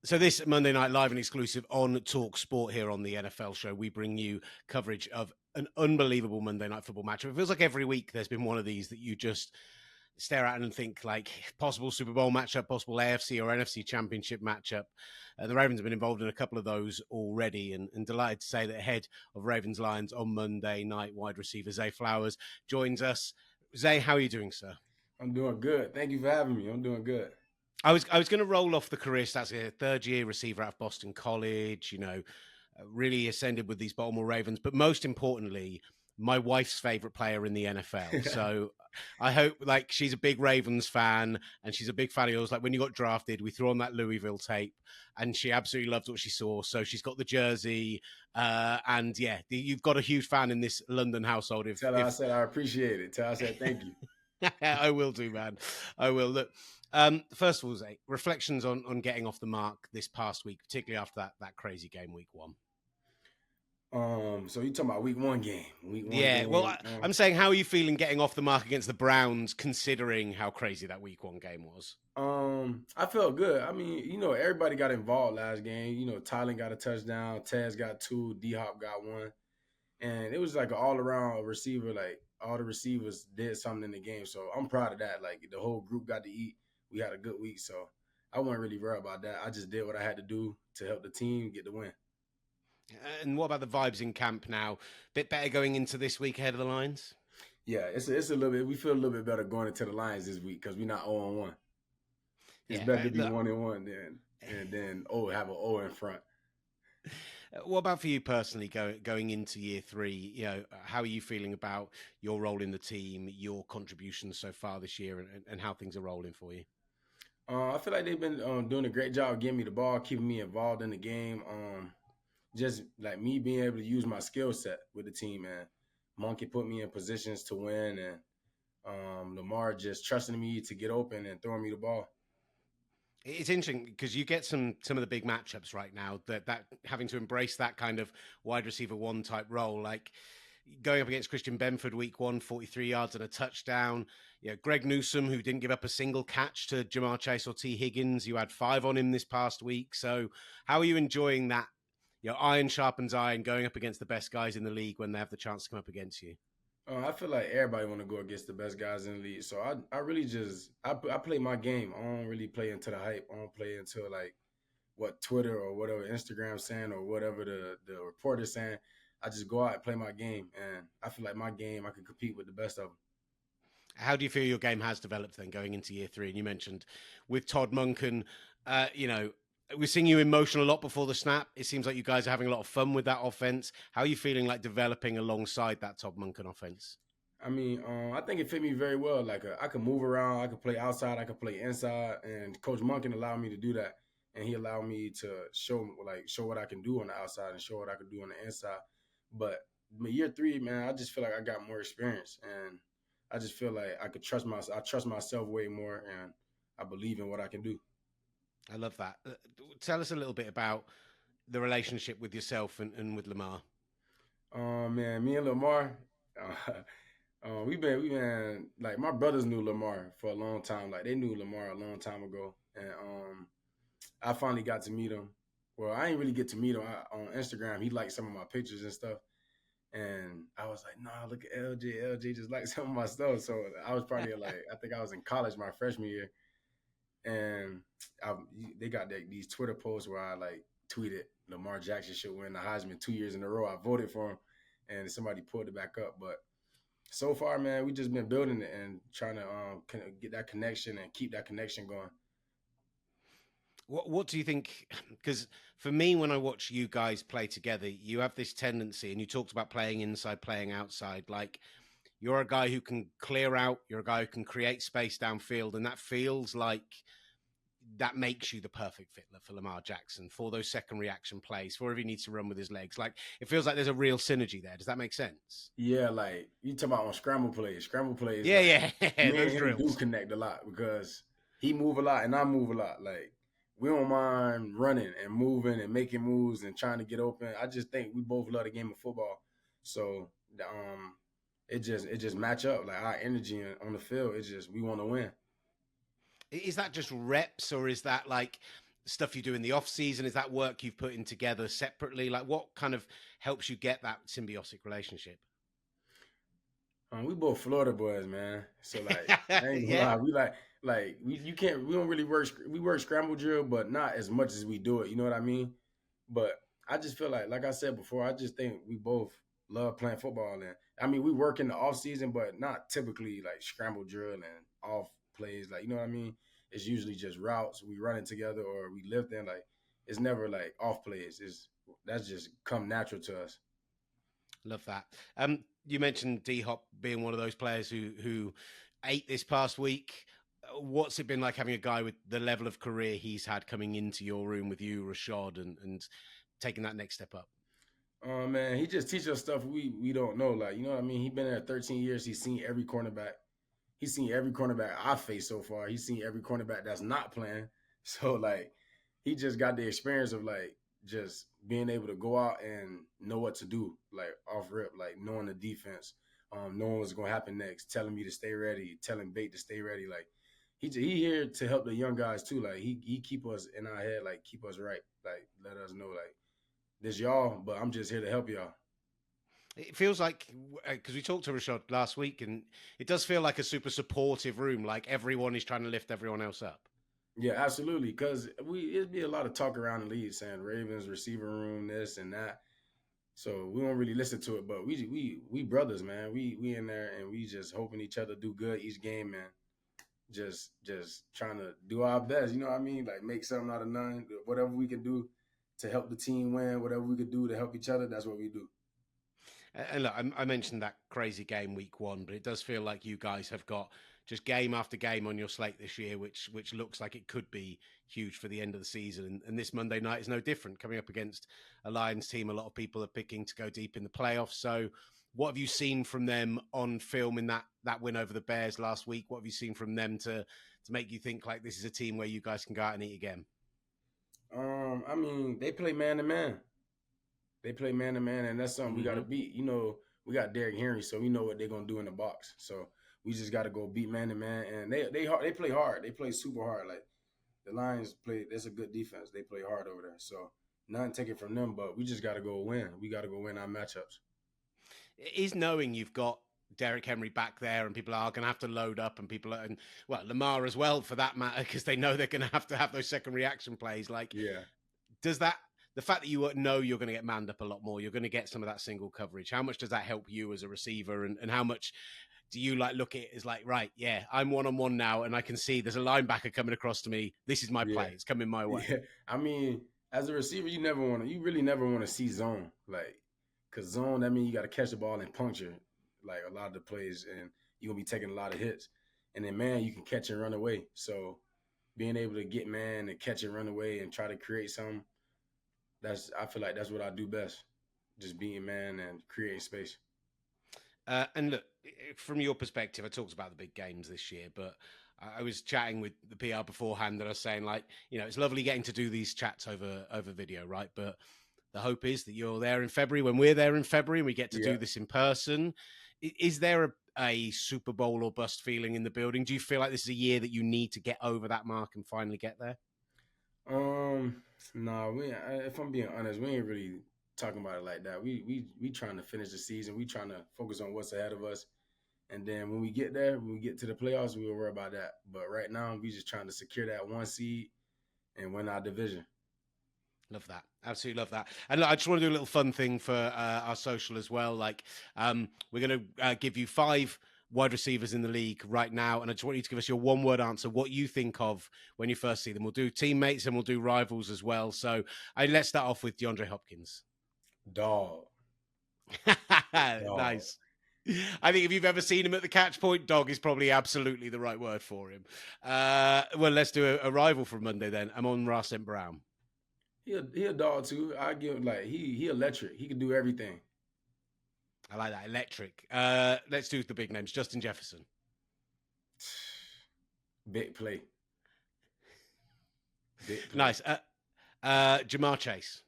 So this Monday night live and exclusive on talkSPORT here on the NFL show, we bring you coverage of an unbelievable Monday night football matchup. It feels like every week there's been one of these that you just stare at and think like possible Super Bowl matchup, possible AFC or NFC championship matchup. The Ravens have been involved in a couple of those already, and delighted to say that ahead of Ravens Lions on Monday night, wide receiver Zay Flowers joins us. Zay, how are you doing, sir? I'm doing good. Thank you for having me. I'm doing good. I was going to roll off the career stats here. Third year receiver out of Boston College, really ascended with these Baltimore Ravens. But most importantly, my wife's favorite player in the NFL. So I hope like she's a big Ravens fan and she's a big fan of yours. Like when you got drafted, we threw on that Louisville tape and she absolutely loved what she saw. So she's got the jersey. And yeah, you've got a huge fan in this London household. Tell her I said I appreciate it. Tell her I said thank you. I will do, man. I will. Look, first of all, Zay, reflections on getting off the mark this past week, particularly after that crazy game week one. So you talking about week one game? Yeah. Well, I'm saying, how are you feeling getting off the mark against the Browns, considering how crazy that week one game was? I felt good. I mean, everybody got involved last game. Tylen got a touchdown, Taz got two, D-Hop got one, and it was like an all-around receiver. Like all the receivers did something in the game, so I'm proud of that. Like the whole group got to eat. We had a good week, so I wasn't really worried about that. I just did what I had to do to help the team get the win. And what about the vibes in camp now? Bit better going into this week ahead of the Lions? Yeah, it's a little bit. We feel a little bit better going into the Lions this week because we're not 0-1. It's better to be 1-1 than have an 0 in front. What about for you personally, going into year three? How are you feeling about your role in the team, your contributions so far this year, and how things are rolling for you? I feel like they've been doing a great job getting me the ball, keeping me involved in the game. Just like me being able to use my skill set with the team, and Monkey put me in positions to win, and Lamar just trusting me to get open and throwing me the ball. It's interesting because you get some of the big matchups right now that having to embrace that kind of wide receiver one type role, like going up against Christian Benford week one, 43 yards and a touchdown. Greg Newsome, who didn't give up a single catch to Jamar Chase or T. Higgins. You had 5 on him this past week. So how are you enjoying that? Iron sharpens iron, going up against the best guys in the league when they have the chance to come up against you. I feel like everybody want to go against the best guys in the league. So I really just I play my game. I don't really play into the hype. I don't play into like what Twitter or whatever Instagram's saying or whatever the reporter's saying. I just go out and play my game, and I feel like my game I can compete with the best of them. How do you feel your game has developed then going into year three? And you mentioned with Todd Monken, we're seeing you emotional a lot before the snap. It seems like you guys are having a lot of fun with that offense. How are you feeling like developing alongside that Todd Monken offense? I mean, I think it fit me very well. Like I can move around, I can play outside, I can play inside, and Coach Monken allowed me to do that, and he allowed me to show what I can do on the outside and show what I can do on the inside. But year three, man, I just feel like I got more experience, and I just feel like I trust myself way more, and I believe in what I can do. I love that. Tell us a little bit about the relationship with yourself and with Lamar. Man, me and Lamar, we've been like my brothers knew Lamar for a long time. Like they knew Lamar a long time ago, and I finally got to meet him. Well, I didn't really get to meet him on Instagram. He liked some of my pictures and stuff, and I was like, "Nah, look at LJ. LJ just liked some of my stuff." So I was probably like, I think I was in college my freshman year. And they got these Twitter posts where I like tweeted Lamar Jackson should win the Heisman 2 years in a row. I voted for him, and somebody pulled it back up. But so far, man, we just been building it and trying to get that connection and keep that connection going. What do you think? Because for me, when I watch you guys play together, you have this tendency, and you talked about playing inside, playing outside. Like you're a guy who can clear out, you're a guy who can create space downfield, and that feels like that makes you the perfect fit for Lamar Jackson for those second reaction plays, for if he needs to run with his legs. Like it feels like there's a real synergy there. Does that make sense? Yeah, like you talking about on scramble plays. Yeah, like, yeah. Me and him do connect a lot because he move a lot and I move a lot. Like we don't mind running and moving and making moves and trying to get open. I just think we both love the game of football. So it just match up. Like our energy on the field, it's just we want to win. Is that just reps, or is that like stuff you do in the off season? Is that work you've put in together separately? Like, what kind of helps you get that symbiotic relationship? We both Florida boys, man. So like, I ain't gonna Yeah, lie, we like we don't really we work scramble drill, but not as much as we do it. You know what I mean? But I just feel like I said before, I just think we both love playing football, and I mean we work in the off season, but not typically like scramble drill and off plays. Like you know what I mean? It's usually just routes we running together or we lift in. Like it's never like off plays. That's just come natural to us. love that. You mentioned D Hop being one of those players who ate this past week. What's it been like having a guy with the level of career he's had coming into your room with you, Rashad, and taking that next step up? Man, he just teaches us stuff we don't know. Like, you know what I mean? He been there 13 years. He's seen every cornerback. He's seen every cornerback I've faced so far. He's seen every cornerback that's not playing. So like he just got the experience of like just being able to go out and know what to do, like off rip, like knowing the defense, knowing what's gonna happen next, telling me to stay ready, telling Bait to stay ready. Like he here to help the young guys too. Like he keep us in our head, like keep us right, like let us know like this y'all, but I'm just here to help y'all. It feels like because we talked to Rashad last week, and it does feel like a super supportive room. Like everyone is trying to lift everyone else up. Yeah, absolutely. Because it'd be a lot of talk around the league saying Ravens receiver room, this and that. So we don't really listen to it, but we brothers, man. We in there and we just hoping each other do good each game, man. Just trying to do our best. You know what I mean? Like make something out of none. Whatever we can do to help the team win, whatever we could do to help each other, that's what we do. And look, I mentioned that crazy game week one, but it does feel like you guys have got just game after game on your slate this year, which looks like it could be huge for the end of the season. And this Monday night is no different, coming up against a Lions team. A lot of people are picking to go deep in the playoffs. So, what have you seen from them on film in that win over the Bears last week? What have you seen from them to make you think like this is a team where you guys can go out and eat again? I mean, they play man to man. They play man to man, and that's something we got to Mm-hmm. beat. You know, we got Derrick Henry, so we know what they're gonna do in the box. So we just got to go beat man to man, and they play hard. They play super hard. Like the Lions play. That's a good defense. They play hard over there. So nothing taken from them, but we just got to go win. We got to go win our matchups. Is knowing you've got Derrick Henry back there and people are going to have to load up and and well, Lamar as well for that matter, because they know they're going to have those second reaction plays. Like, Yeah. does that, the fact that you know you're going to get manned up a lot more, you're going to get some of that single coverage, how much does that help you as a receiver? And how much do you like look at it as like, right, yeah, I'm one on one now and I can see there's a linebacker coming across to me. This is my Yeah. play. It's coming my way. Yeah. I mean, as a receiver, you really never want to see zone. Like, cause zone, that means you got to catch the ball and puncture like a lot of the plays, and you're gonna be taking a lot of hits. And then man, you can catch and run away. So being able to get man and catch and run away and try to create something, I feel like that's what I do best. Just being man and creating space. And look, from your perspective, I talked about the big games this year, but I was chatting with the PR beforehand, and I was saying, like, it's lovely getting to do these chats over video, right? But the hope is that you're there in February when we're there in February, and we get to Yeah. do this in person. Is there a Super Bowl or bust feeling in the building? Do you feel like this is a year that you need to get over that mark and finally get there? Um, nah, if I'm being honest, we ain't really talking about it like that. We trying to finish the season. We trying to focus on what's ahead of us. And then when we get there, when we get to the playoffs, we'll worry about that. But right now, we just trying to secure that one seed and win our division. Love that. Absolutely love that. And look, I just want to do a little fun thing for our social as well. Like, we're going to give you 5 wide receivers in the league right now. And I just want you to give us your one word answer, what you think of when you first see them. We'll do teammates and we'll do rivals as well. So let's start off with DeAndre Hopkins. Dog. Dog. Nice. I think if you've ever seen him at the catch point, dog is probably absolutely the right word for him. Well, let's do a rival for Monday then. I'm on Ross and Brown. He a dog too. I give him like he electric. He can do everything. I like that. Electric. Let's do the big names. Justin Jefferson. Big play. Big play. Nice. Jamar Chase.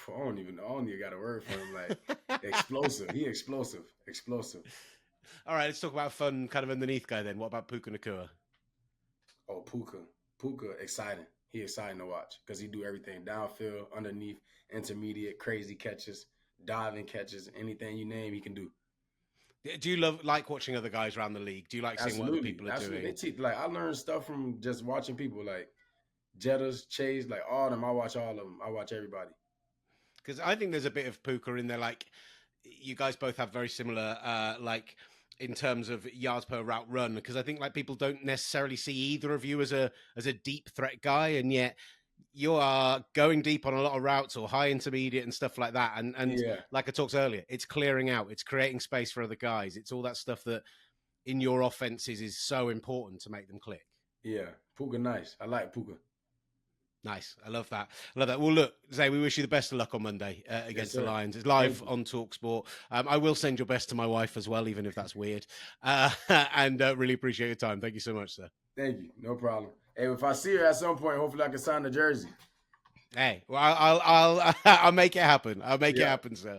I don't even got a word for him. Like explosive. He explosive. Explosive. All right, let's talk about fun kind of underneath guy then. What about Puka Nakua? Oh, Puka. Puka exciting. He exciting to watch because he do everything downfield, underneath, intermediate, crazy catches, diving catches, anything you name, he can do. Do you like watching other guys around the league? Do you like seeing what other Absolutely, people are absolutely. They doing? teach like I learned stuff from just watching people like Jettas, Chase, like all of them. I watch all of them. I watch everybody. Because I think there's a bit of Puka in there. Like you guys both have very similar, like in terms of yards per route run. Because I think like people don't necessarily see either of you as a deep threat guy, and yet you are going deep on a lot of routes or high intermediate and stuff like that. And Yeah, like I talked earlier, it's clearing out, it's creating space for other guys. It's all that stuff that in your offenses is so important to make them click. yeah. Puka nice. I like Puka. Nice. I love that. I love that. Well, look, Zay, we wish you the best of luck on Monday Yes, against the sir. Lions. It's Thank live you. on TalkSport. I will send your best to my wife as well, even if that's weird. And really appreciate your time. Thank you so much, sir. Thank you. No problem. Hey, if I see her at some point, hopefully I can sign the jersey. Hey, well, I'll I'll make it happen. I'll make it Yeah. happen, sir.